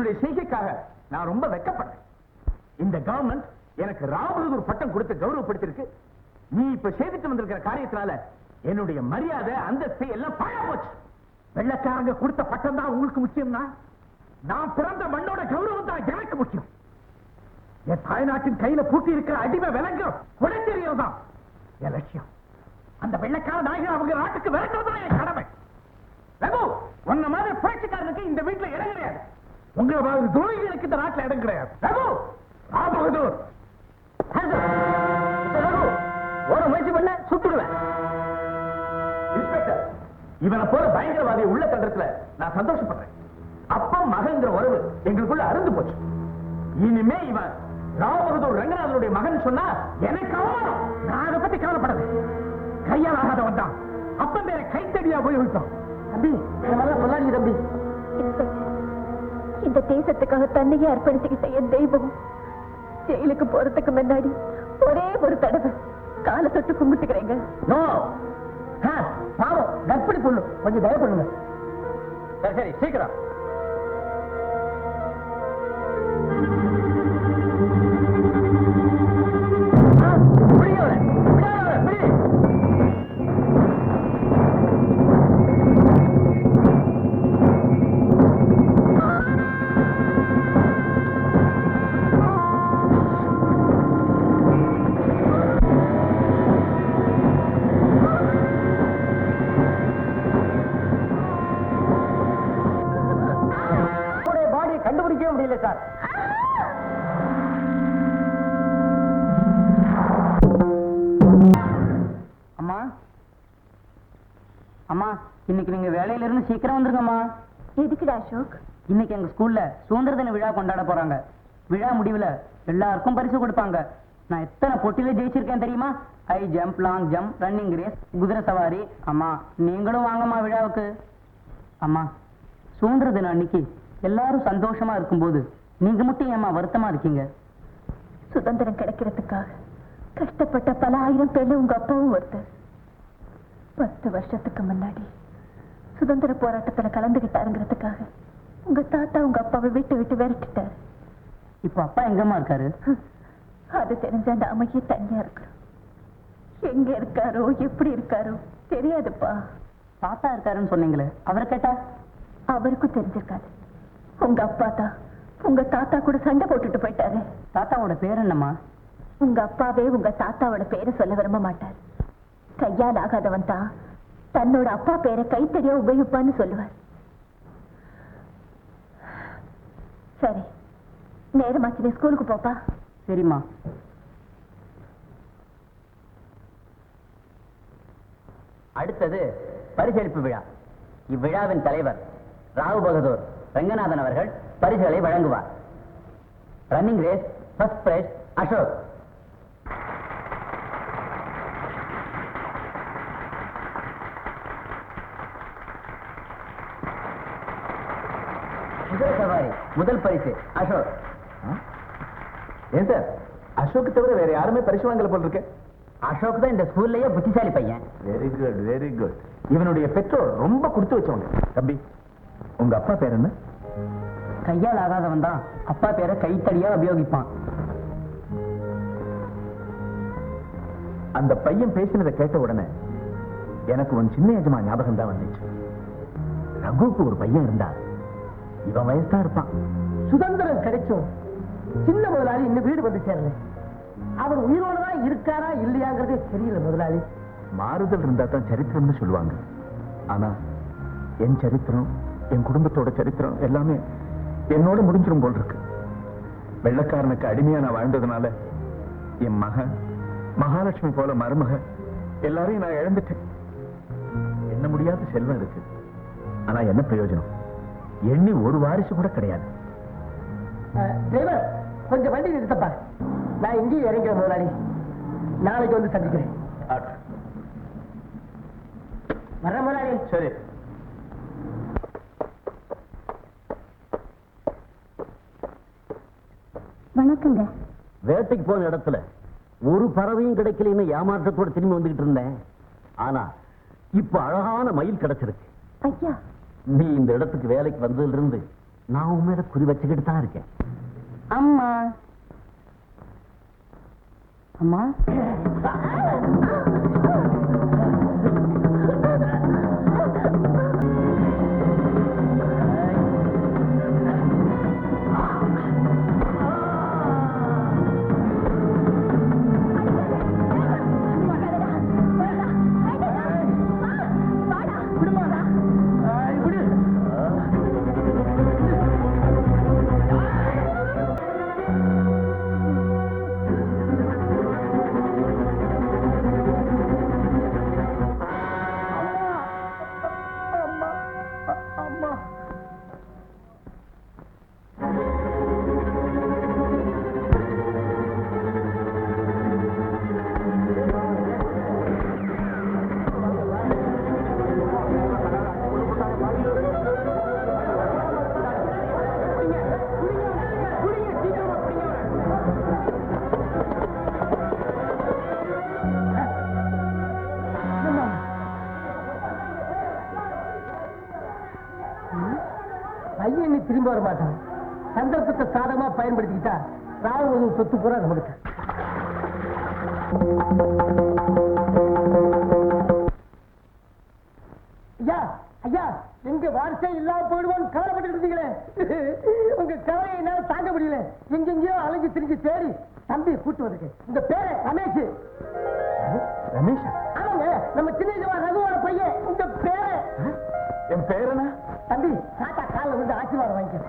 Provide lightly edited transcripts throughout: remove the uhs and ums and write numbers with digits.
உன்னுடைய செய்கைக்காக நான் ரொம்ப வெட்கப்படுறேன். இந்த கவர்மெண்ட் எனக்கு ராவபகதூர் பட்டம் கொடுத்து கௌரவப்படுத்திருக்கு. நீ இப்ப செய்துட்டு வந்திருக்கிற காரியத்தினால என்னுடைய மரியாதை அந்தஸ்து எல்லாம் பாழா போச்சு. வெள்ளக்காரங்க கொடுத்த பட்டம் தான் உங்களுக்கு முக்கியம்னா நான் பிறந்த மண்ணோட கௌரவம் தான் எனக்கு முக்கியம். என் தாய்நாட்டின் கையில பூட்டி இருக்கிற அடிமை விலங்கு உடஞ்செறியல் தான் என் லட்சியம். அந்த வெள்ளக்கார நாயகர் அவங்க நாட்டுக்கு விரட்டுறதுதான் என் கடமை. ரகு, உன்ன மாதிரி புரட்சிக்காரனுக்கு இந்த வீட்டுல இடம் கிடையாது. உங்களை மாதிரி துரோகிகளுக்கு இந்த நாட்டுல இடம் கிடையாது. ரகு, ராவபகதூர் ரகு, ஒரு முயற்சி பண்ண சுட்டுடுவேன். இன்ஸ்பெக்டர், இவனை போல பயங்கரவாதியை உள்ள தண்டத்துல நான் சந்தோஷப்படுறேன். அப்பம் மகங்கிற உறவு எங்களுக்குள்ள அருந்து போச்சு. இனிமே இவன் ராவபகதூர் ரங்கநாதனுடைய மகன் சொன்னா எனக்கு அவமானம். நான் அதை பத்தி கவலைப்படல. கையால் ஆகாதவன் தான் அப்பன் பேரை கைத்தடியா உபயோகித்தோம். தம்பி, சொல்லாதீங்க தம்பி. இந்த தேசத்துக்காக தன்னையே அர்ப்பணிச்சுக்கிட்ட என் தெய்வம் ஜெயிலுக்கு போறதுக்கு முன்னாடி ஒரே ஒரு தடவை காலை தொட்டு கும்பிட்டுக்கிறேங்க. பாவம், கற்படி பொண்ணு, கொஞ்சம் தயவு பண்ணுங்க. சரி சரி, சீக்கிரம். கண்டுபிடிக்கவே முடியல சார். அம்மா அம்மா, இன்னைக்கு நீங்க வேலையில இருந்து சீக்கிரம் வந்துருங்கம்மா. எதுக்குடா அசோக்? இன்னைக்கு எங்க ஸ்கூல்ல சுதந்திர தின விழா கொண்டாட போறாங்க. விழா முடிவுல எல்லாருக்கும் பரிசு கொடுப்பாங்க. நான் எத்தனை போட்டியில ஜெயிச்சிருக்கேன் தெரியுமா? High jump, long jump, running race, குதிரை சவாரி. அம்மா, நீங்களும் வாங்கம்மா விழாவுக்கு. அம்மா, சுதந்திர தினம் அன்னைக்கு எல்லாரும் சந்தோஷமா இருக்கும்போது நீங்க மட்டும் ஏமா வருத்தமா இருக்கீங்க? சுதந்திரம் கிடைக்கிறதுக்காக கஷ்டப்பட்ட பல ஆயிரம் பேர்ல உங்க அப்பாவும் ஒருத்தர். 10 வருஷத்துக்கு முன்னாடி சுதந்திர போராட்டத்துல கலந்துகிட்டாருங்கிறதுக்காக உங்க தாத்தா உங்க அப்பாவை விட்டு விட்டு விரட்டிட்டாரு. இப்ப அப்பா எங்கம்மா இருக்காரு? அது தெரிஞ்ச அந்த அமைய தனியா இருக்கிறோம். எங்க இருக்காரோ எப்படி இருக்காரோ தெரியாதுப்பா. தாத்தா இருக்காருன்னு சொன்னீங்களே, அவரை கேட்டா? அவருக்கும் தெரிஞ்சிருக்காது. உங்க அப்பா தான் உங்க தாத்தா கூட சண்டை போட்டுட்டு போயிட்டாரு. தாத்தாவோட பேர் என்னம்மா? உங்க அப்பாவே உங்க தாத்தாவோட பேரை சொல்ல விரும்ப மாட்டார். கையால் ஆகாதவன் தான் தன்னோட அப்பா பேரை கைத்தறியா உபயோகிப்பான்னு சொல்லுவார். சரி, நேரமாச்சு, நீ ஸ்கூலுக்கு போப்பா. சரிம்மா. அடுத்தது பரிசளிப்பு விழா. இவ்விழாவின் தலைவர் ராவபகதூர் ரங்கநாதன் அவர்கள் பரிசுகளை வழங்குவார். Running race first prize Ashok. குதிரை சவாரி முதல் பரிசு அசோக். ஏன் சார், அசோக் தவிர வேற யாருமே பரிசு வாங்கல போல இருக்கு. அசோக் தான் இந்த ஸ்கூல்லயே புத்திசாலி பையன். Very good, very good. இவனுடைய பெற்றோர் ரொம்ப கொடுத்து வச்சவங்க. தம்பி, உங்க அப்பா பேர் என்ன? கையால் ஆகாதவன் தான் அப்பா பேரை கைத்தடியா உபயோகிப்பான். அந்த பையன் பேசினதை கேட்ட உடனே எனக்கு உன் சின்ன எஜமா ஞாபகம் தான் வந்துச்சு. ரகுவுக்கு ஒரு பையன் இருந்தா இவன் வயசுதான் இருப்பான். சுதந்திரம் கிடைச்சோம் சின்ன முதலாளி இன்னும் வீடு வந்து சேரல. அவர் உயிரோடுதான் இருக்காரா இல்லையாங்கிறதே தெரியல முதலாளி. மாறுதல் இருந்தா தான் சரித்திரம்னு சொல்லுவாங்க. ஆனா என் சரித்திரம், என் குடும்பத்தோட சரித்திரம் எல்லாமே என்னோட முடிஞ்சிடும் போல் இருக்கு. வெள்ளக்காரனுக்கு அடிமையா நான் வாழ்ந்ததுனால என் மகன், மகாலட்சுமி போல மருமக எல்லாரையும் நான் இழந்துட்டேன். என்ன முடியாத செல்வம் இருக்கு, ஆனா என்ன பிரயோஜனம்? எண்ணி ஒரு வாரிசு கூட கிடையாது. டிரைவர், கொஞ்சம் வண்டி நிறுத்தப்பா. நான் இங்கேயும் இறங்கிறேன் முதலாளி. நாளைக்கு வந்து சந்திக்கிறேன். வர முதலாளி. சரி. வணக்கங்க. வேட்டைக்கு போன இடத்துல ஒரு பறவையும் கிடைக்கலன்னு ஏமாற்றத்தோட திரும்பி வந்துகிட்டு இருந்தேன். ஆனா இப்ப அழகான மயில் கிடைச்சிருக்கு. ஐயா, நீ இந்த இடத்துக்கு வேலைக்கு வந்ததுல இருந்து நான் உன் மேல குறி வச்சுக்கிட்டு தான் இருக்கேன். அம்மா அம்மா பையன் திரும்ப வர மாட்டான். சந்தர்ப்பத்தை சாதகமா பயன்படுத்திக்கிட்டா ராவண சொத்து பூரா நம்மளுக்கு. ஐயா ஐயா, எங்க வாரிசே இல்லாம போயிடுவோம் கவலைப்பட்டு இருந்தீங்களே, உங்க கவலையை என்னால தாங்க முடியல. எங்கெங்கயோ அலைஞ்சு திரிஞ்சு தேடி தம்பியை கூட்டு வந்திருக்கு. இந்த பேரு ரமேஷ். ரமேஷ்? ஆமாங்க, நம்ம சின்ன ரகுவோட பையன். உங்க பேரு? என் பேர் என்ன? தம்பி தாத்தா காலில் வந்து ஆசீர்வாதம் வாங்கிக்க.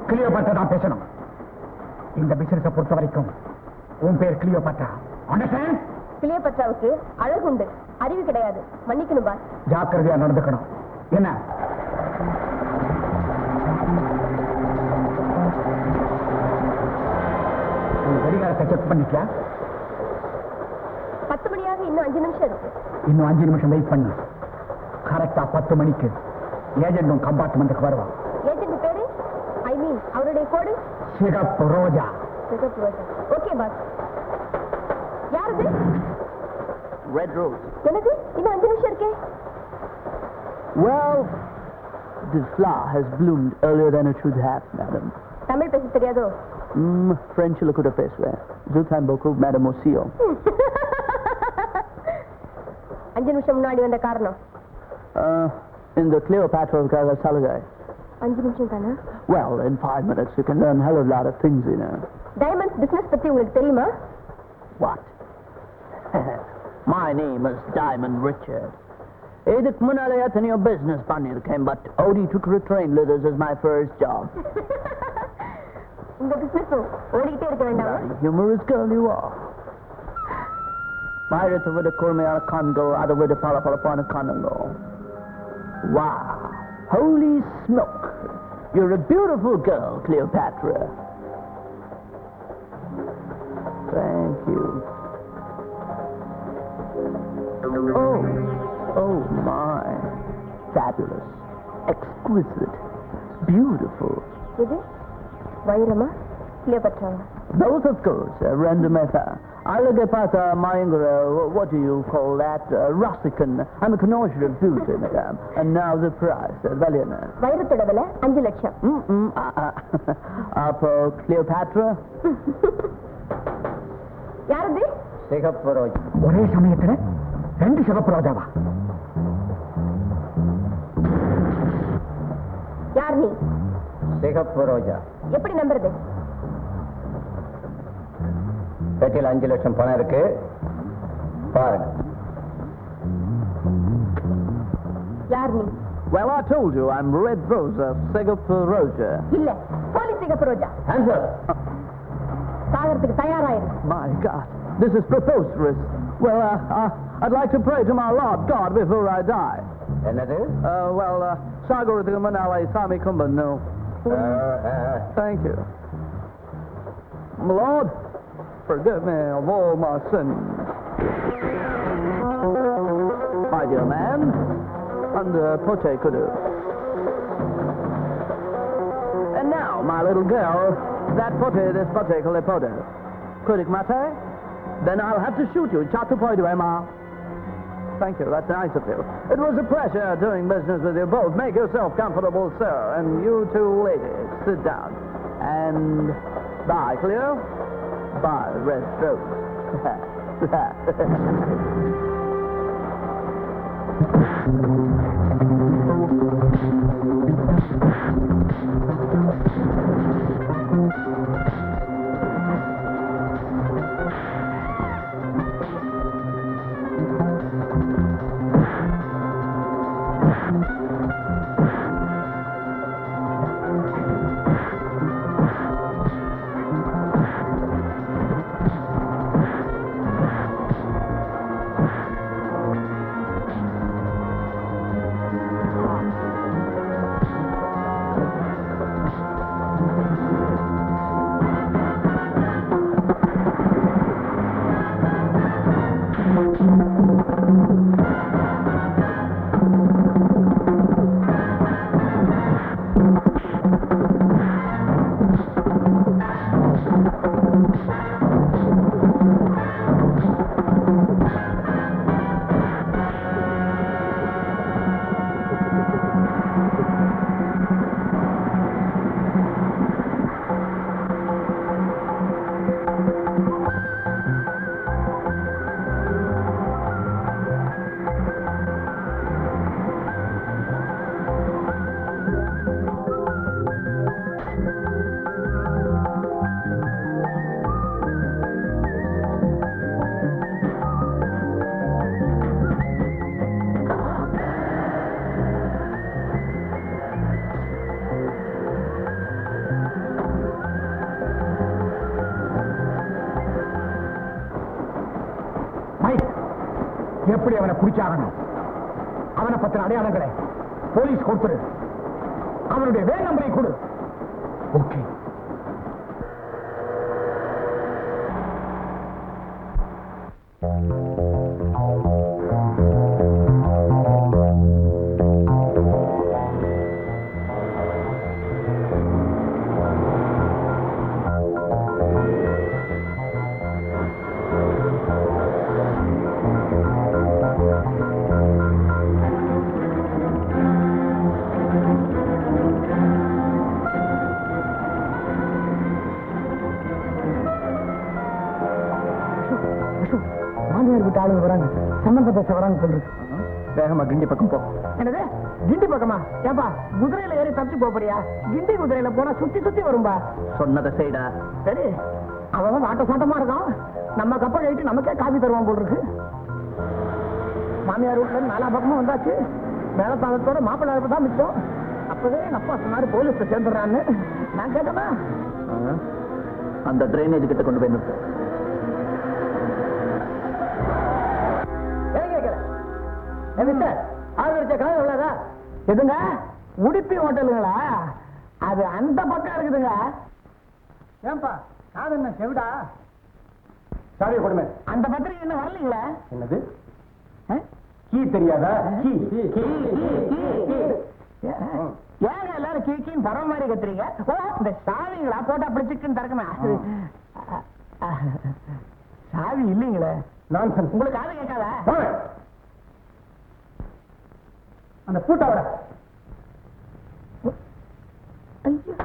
கிளியோபாட்ரா தான் பேசணும். இந்த பிசினஸை பொறுத்த வரைக்கும் உன் பேர் கிளியோபாட்ரா. அண்டர்ஸ்டாண்ட்? கிளியோபாட்ராவுக்கு அழகுண்டு, அறிவு கிடையாது. மன்னிக்கணும் பாஸ். ஜாக்கிரதையா நடந்துக்கணும். என்ன? கடிகாரத்தை செக் பண்ணிட்டியா? 10 மணியாக இன்னும் 5 நிமிஷம் இருக்கு. இன்னும் 5 நிமிஷம் வெயிட் பண்ணு. கரெக்டா 10 மணிக்கு ஏஜென்டும் கம்பார்ட்மெண்ட்டுக்கு வருவான். ஏஜென்ட் பேரு? ஐ மீன் அவருடைய கோடு? சிகப்பு ரோஜா. சிகப்பு ரோஜா. Okay boss. யாரது? Red Rose. என்னது? இன்னும் 5 நிமிஷம் இருக்கே. Well, this flower has bloomed earlier than it should have, madam. Tamil பேச தெரியாதோ? French la kuda peswe. Zultan beaucoup, madam Osio. 5 நிமிஷம் முன்னாடி வந்த காரணம்? In the Cleopatra of Salagai. 5 நிமிஷம் தானே? Well, in 5 minutes you can learn a hell of a lot of things, you know. Diamonds business பத்தி உங்களுக்கு தெரியுமா? What? My name is Diamond Richard. இதுக்கு முன்னாலே எத்தனையோ business பண்ணிருக்கேன், but only to retrain leathers is my first job. இந்த பிசினஸும் ஓடிக்கிட்டே இருக்க வேண்டாமா? Bloody humorous girl you are. Mayrathu vida kurmayana kangal, adu vida palapalapana kanango. Wow! Holy smoke! You're a beautiful girl, Cleopatra. Thank you. Oh, Oh my. Fabulous. Exquisite. Beautiful. இது வைரமா கிளியோபாட்ராவா? Both, of course, Randometa. Allegapata Mayangara, what do you call that? Russican. I'm a connoisseur of beauty, madame. And now the price, Valiana. வைரத்தோட விலை 5 லட்சம். Up, Cleopatra? யாரது? சிகப்பு ரோஜா. ஒரே சமயத்துல 2 சிவப்பு ரோஜாவா? யார் நீ? சிகப்பு ரோஜா. எப்படி நம்புறது? பெட்டியில் 5 லட்சம் பணம் இருக்கு, பாருங்க. யார் நீ? Well, I told you, I'm Red Rosa, Singapore Rosa. இல்ல, போலீஸ் சிகப்பு ரோஜா. Answer. சாகறதுக்கு தயாராயிரு. My God, this is preposterous. Well, I'd like to pray to my Lord God before I die. என்னது? Sagarthika Manalai Sami Kumbanu. Thank you. Lord, forgive me of all my sins. My dear man, and pote kudu. And now, my little girl, that pote, this pote, kule pote. Kudik mate? Then I'll have to shoot you. Chatu poidu, Emma. Thank you, that's nice of you. It was a pleasure doing business with you both. Make yourself comfortable, sir. And you two ladies, sit down. And bye, Cleo. Bye, Red Rose. எப்படி அவனை பிடிச்சாகணும்? அவனை பத்தின அடையாளங்களை police கொடுத்துரு. அவனுடைய van நம்பரை கொடு. Okay. ஆளுங்க வராங்க, சம்பந்த பேச வராங்க சொல்றது. வேகமா கிண்டி பக்கம் போ. என்னது கிண்டி பக்கமா? ஏப்பா குதிரையில ஏறி தப்பிச்சு போறியா? கிண்டி குதிரையில போனா சுத்தி சுத்தி வரும்பா. சொன்னதை செய்டா. சரி, அவன் வாட்ட சாட்டமா இருக்கான். நம்ம கப்பல் கழிட்டு நமக்கே காபி தருவான் போல் இருக்கு. மாமியார் வீட்டுல 4 பக்கமும் வந்தாச்சு. மேலத்தாளத்தோட மாப்பிள்ளை தான் மிச்சம். அப்பவே என் அப்பா சொன்னாரு போலீஸ்ல சேர்ந்துடுறான்னு. நான் கேட்டேனா? அந்த டிரைனேஜ் கிட்ட கொண்டு போய் நிறுத்து. எதுங்க உடுப்பி ஹோட்டலுங்களா? அது அந்த பக்கம் இருக்குதுங்க. ஏன்பா காது என்ன செவிடா? சாவி கொடுமை. அந்த பத்திரிகை என்ன வரலீங்களா? என்னது? கீ தெரியாதா? கீ கீ கீ கீ ஏங்க எல்லாரும் கீக்கின்னு பரவ மாதிரி கத்துறீங்க? ஓ இந்த சாவிங்களா போட்டா அப்படி சிக்கன் திறக்குமே சாவி இல்லைங்களே. நான் உங்களுக்கு காது கேட்காதா? அந்த பூட்டை விட ஐயா